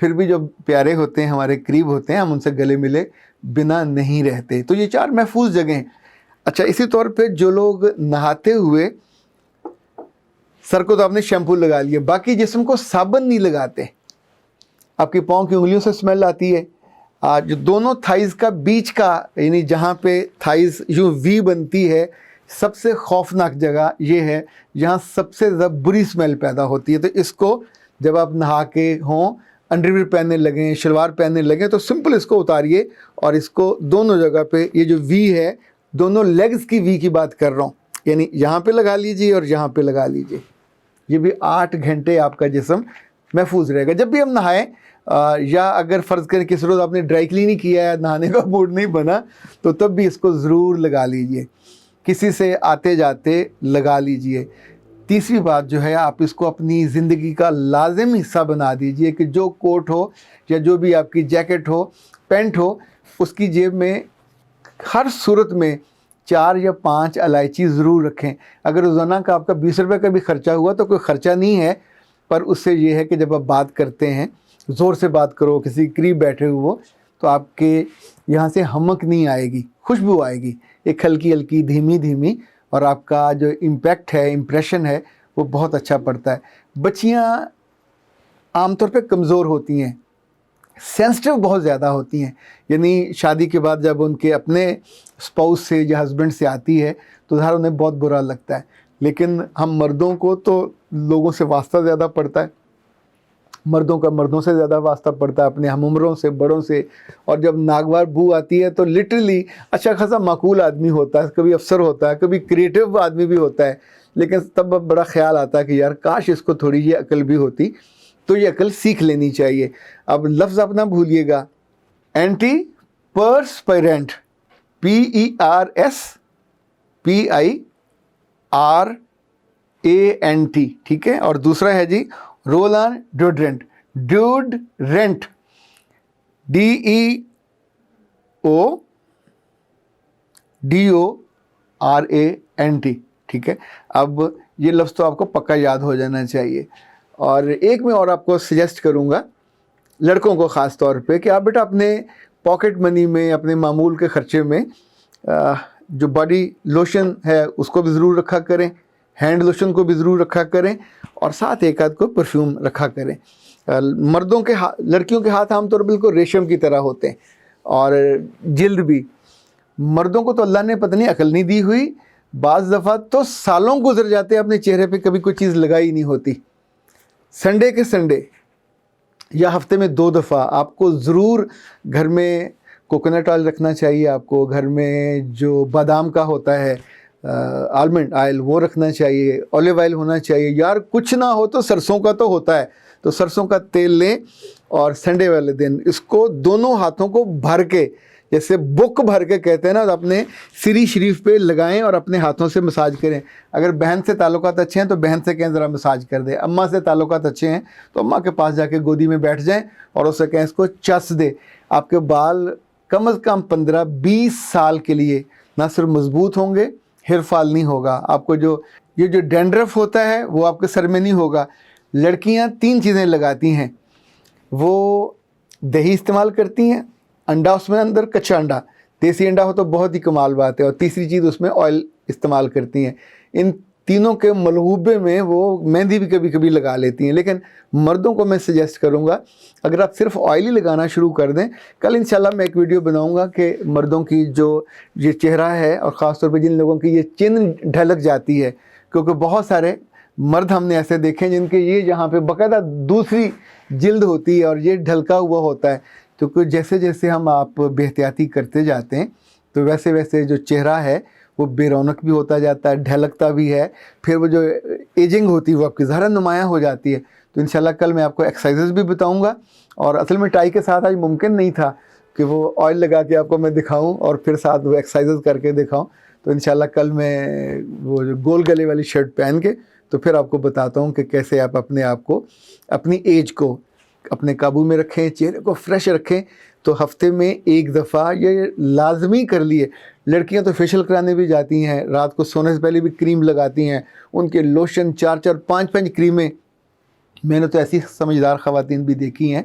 پھر بھی جو پیارے ہوتے ہیں ہمارے قریب ہوتے ہیں ہم ان سے گلے ملے بنا نہیں رہتے. تو یہ 4 محفوظ جگہیں. اچھا اسی طور پہ جو لوگ نہاتے ہوئے سر کو تو آپ نے شیمپو لگا لیا, باقی جسم کو صابن نہیں لگاتے, آپ کی پاؤں کی انگلیوں سے اسمیل آتی ہے. جو دونوں تھائز کا بیچ کا یعنی جہاں پہ تھائز یوں وی بنتی ہے, سب سے خوفناک جگہ یہ ہے جہاں سب سے زیادہ بری اسمیل پیدا ہوتی ہے. تو اس کو جب آپ نہا کے ہوں, انڈر ویئر پہننے لگیں, شلوار پہننے لگیں, تو سمپل اس کو اتاریے اور اس کو دونوں جگہ پہ, یہ جو وی ہے دونوں لیگز کی وی کی بات کر رہا ہوں, یعنی یہاں پہ لگا لیجیے اور یہاں پہ لگا لیجیے. یہ بھی 8 گھنٹے آپ کا جسم محفوظ رہے گا. جب بھی ہم نہائیں یا اگر فرض کریں کس روز آپ نے ڈرائی کلین ہی کیا ہے, نہانے کا موڈ نہیں بنا, تو تب بھی اس کو ضرور لگا لیجیے, کسی سے آتے جاتے لگا لیجیے. تیسری بات جو ہے, آپ اس کو اپنی زندگی کا لازمی حصہ بنا دیجیے کہ جو کوٹ ہو یا جو بھی آپ کی جیکٹ ہو, پینٹ ہو, اس کی جیب میں ہر صورت میں 4 یا 5 الائچی ضرور رکھیں. اگر روزانہ کا آپ کا 20 روپے کا بھی خرچہ ہوا تو کوئی خرچہ نہیں ہے, پر اس سے یہ ہے کہ جب آپ بات کرتے ہیں زور سے بات کرو, کسی قریب بیٹھے ہوئے تو آپ کے یہاں سے ہمک نہیں آئے گی, خوشبو آئے گی ایک ہلکی ہلکی دھیمی دھیمی, اور آپ کا جو امپیکٹ ہے, امپریشن ہے, وہ بہت اچھا پڑتا ہے. بچیاں عام طور پہ کمزور ہوتی ہیں, سینسٹیو بہت زیادہ ہوتی ہیں, یعنی شادی کے بعد جب ان کے اپنے اسپاؤس سے یا ہسبینڈ سے آتی ہے تو ظاہر انہیں بہت برا لگتا ہے, لیکن ہم مردوں کو تو لوگوں سے واسطہ زیادہ پڑتا ہے, مردوں کا مردوں سے زیادہ واسطہ پڑتا ہے, اپنے ہم عمروں سے, بڑوں سے. اور جب ناگوار بو آتی ہے تو لٹرلی اچھا خاصا معقول آدمی ہوتا ہے, کبھی افسر ہوتا ہے, کبھی کریٹو آدمی بھی ہوتا ہے, لیکن تب بڑا خیال آتا ہے کہ یار کاش اس کو تھوڑی یہ عقل بھی ہوتی. تو یہ عقل سیکھ لینی چاہیے. اب لفظ اپنا بھولیے گا, اینٹی پرسپیرنٹ, PERSPIRANT, ٹھیک ہے. اور دوسرا ہے جی roll on deodorant, deodorant, DEODORANT, ٹھیک ہے. اب یہ لفظ تو آپ کو پکا یاد ہو جانا چاہیے. اور ایک میں اور آپ کو سجیسٹ کروں گا, لڑکوں کو خاص طور پہ, کہ آپ بیٹا اپنے پاکٹ منی میں, اپنے معمول کے خرچے میں جو باڈی لوشن ہے اس کو بھی ضرور رکھا کریں, ہینڈ لوشن کو بھی ضرور رکھا کریں, اور ساتھ ایک آدھ کو پرفیوم رکھا کریں. مردوں کے لڑکیوں کے ہاتھ عام طور پر بالکل ریشم کی طرح ہوتے ہیں, اور جلد بھی. مردوں کو تو اللہ نے پتہ نہیں عقل نہیں دی ہوئی, بعض دفعہ تو سالوں گزر جاتے ہیں اپنے چہرے پہ کبھی کوئی چیز لگائی نہیں ہوتی. سنڈے کے سنڈے یا ہفتے میں 2 دفعہ آپ کو ضرور گھر میں کوکونٹ آئل رکھنا چاہیے, آپ کو گھر میں جو بادام کا ہوتا ہے آلمنڈ آئل وہ رکھنا چاہیے, اولیو آئل ہونا چاہیے. یار کچھ نہ ہو تو سرسوں کا تو ہوتا ہے, تو سرسوں کا تیل لیں اور سنڈے والے دن اس کو دونوں ہاتھوں کو بھر کے, جیسے بک بھر کے کہتے ہیں نا, اپنے سری شریف پہ لگائیں اور اپنے ہاتھوں سے مساج کریں. اگر بہن سے تعلقات اچھے ہیں تو بہن سے کہیں ذرا مساج کر دیں, اماں سے تعلقات اچھے ہیں تو اماں کے پاس جا کے گودی میں بیٹھ جائیں اور اسے کہیں اس کو چس دے. آپ کے بال کم از کم 15-20 سال کے لیے نہ صرف مضبوط ہوں گے, ہیئر فال نہیں ہوگا آپ کو, یہ جو ڈینڈرف ہوتا ہے وہ آپ کے سر میں نہیں ہوگا. لڑکیاں 3 چیزیں لگاتی ہیں, وہ دہی استعمال کرتی ہیں, انڈا اس میں اندر کچا انڈا, دیسی انڈا ہو تو بہت ہی کمال بات ہے, اور تیسری چیز اس میں آئل استعمال کرتی ہیں. ان تینوں کے ملغوبے میں وہ مہندی بھی کبھی کبھی لگا لیتی ہیں. لیکن مردوں کو میں سجیسٹ کروں گا اگر آپ صرف آئل ہی لگانا شروع کر دیں, کل انشاءاللہ میں ایک ویڈیو بناؤں گا کہ مردوں کی جو یہ چہرہ ہے, اور خاص طور پہ جن لوگوں کی یہ چن ڈھلک جاتی ہے, کیونکہ بہت سارے مرد ہم نے ایسے دیکھے ہیں جن کے یہ یہاں پہ باقاعدہ دوسری جلد ہوتی ہے اور یہ ڈھلکا ہوا ہوتا ہے. تو جیسے جیسے ہم آپ بے احتیاطی کرتے جاتے ہیں تو ویسے ویسے جو چہرہ ہے وہ بے رونق بھی ہوتا جاتا ہے, ڈھلکتا بھی ہے, پھر وہ جو ایجنگ ہوتی ہے وہ آپ کی ظاہر نمایاں ہو جاتی ہے. تو انشاءاللہ کل میں آپ کو ایکسرسائزز بھی بتاؤں گا, اور اصل میں ٹائی کے ساتھ آج ممکن نہیں تھا کہ وہ آئل لگا کے آپ کو میں دکھاؤں اور پھر ساتھ وہ ایکسرسائزز کر کے دکھاؤں. تو انشاءاللہ کل میں وہ جو گول گلے والی شرٹ پہن کے تو پھر آپ کو بتاتا ہوں کہ کیسے آپ اپنے آپ کو, اپنی ایج کو اپنے قابو میں رکھیں, چہرے کو فریش رکھیں. تو ہفتے میں 1 دفعہ یہ لازمی کر لیے. لڑکیاں تو فیشل کرانے بھی جاتی ہیں, رات کو سونے سے پہلے بھی کریم لگاتی ہیں, ان کے لوشن 4-4 5-5 کریمیں. میں نے تو ایسی سمجھدار خواتین بھی دیکھی ہیں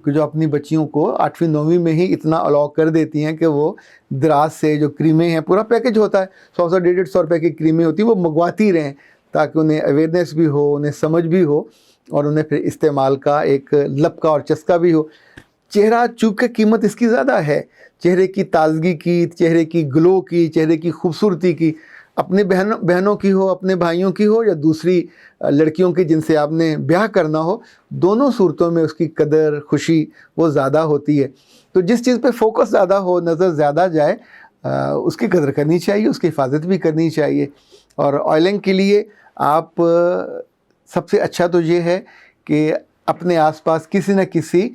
کہ جو اپنی بچیوں کو 8ویں 9ویں میں ہی اتنا الاؤ کر دیتی ہیں کہ وہ دراز سے جو کریمیں ہیں، پورا پیکج ہوتا ہے، 100 150 روپے کی کریمیں ہوتی ہیں، وہ منگواتی رہیں تاکہ انہیں اویئرنیس بھی ہو، انہیں سمجھ بھی ہو، اور انہیں پھر استعمال کا ایک لپکا اور چسکا بھی ہو۔ چہرہ چونکہ قیمت اس کی زیادہ ہے، چہرے کی تازگی کی، چہرے کی گلو کی، چہرے کی خوبصورتی کی، اپنے بہنوں کی ہو، اپنے بھائیوں کی ہو، یا دوسری لڑکیوں کی جن سے آپ نے بیاہ کرنا ہو، دونوں صورتوں میں اس کی قدر خوشی وہ زیادہ ہوتی ہے۔ تو جس چیز پہ فوکس زیادہ ہو، نظر زیادہ جائے، اس کی قدر کرنی چاہیے، اس کی حفاظت بھی کرنی چاہیے۔ اور آئلنگ کے لیے آپ سب سے اچھا تو یہ ہے کہ اپنے آس پاس کسی نہ کسی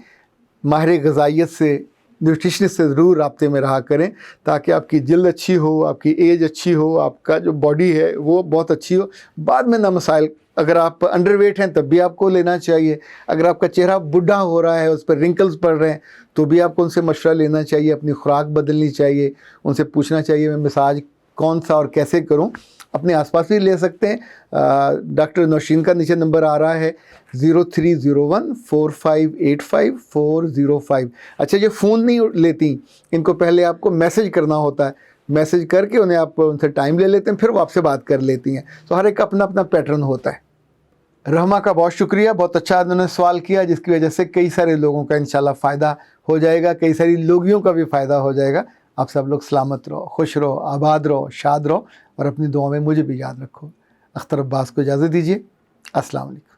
ماہر غذائیت سے، نیوٹریشنسٹ سے ضرور رابطے میں رہا کریں، تاکہ آپ کی جلد اچھی ہو، آپ کی ایج اچھی ہو، آپ کا جو باڈی ہے وہ بہت اچھی ہو، بعد میں نہ مسائل۔ اگر آپ انڈر ویٹ ہیں تب بھی آپ کو لینا چاہیے، اگر آپ کا چہرہ بڈھا ہو رہا ہے، اس پر رنکلز پڑ رہے ہیں، تو بھی آپ کو ان سے مشورہ لینا چاہیے، اپنی خوراک بدلنی چاہیے، ان سے پوچھنا چاہیے میں مساج کون سا اور کیسے کروں۔ اپنے آس پاس بھی لے سکتے ہیں۔ ڈاکٹر نوشین کا نیچے نمبر آ رہا ہے 03014585 اچھا، یہ فون نہیں لیتی، ان کو پہلے آپ کو میسج کرنا ہوتا ہے، میسج کر کے انہیں آپ ان سے ٹائم لے لیتے ہیں، پھر وہ آپ سے بات کر لیتی ہیں۔ تو ہر ایک کا اپنا اپنا پیٹرن ہوتا ہے۔ رحمہ کا بہت شکریہ، بہت اچھا انہوں نے سوال کیا، جس کی وجہ سے کئی سارے لوگوں کا انشاءاللہ فائدہ ہو جائے گا، کئی ساری لوگیوں کا بھی فائدہ ہو جائے گا۔ آپ سب لوگ سلامت رہو، خوش رہو، آباد رہو، شاد رہو، اور اپنی دعاؤں میں مجھے بھی یاد رکھو۔ اختر عباس کو اجازت دیجیے۔ السلام علیکم۔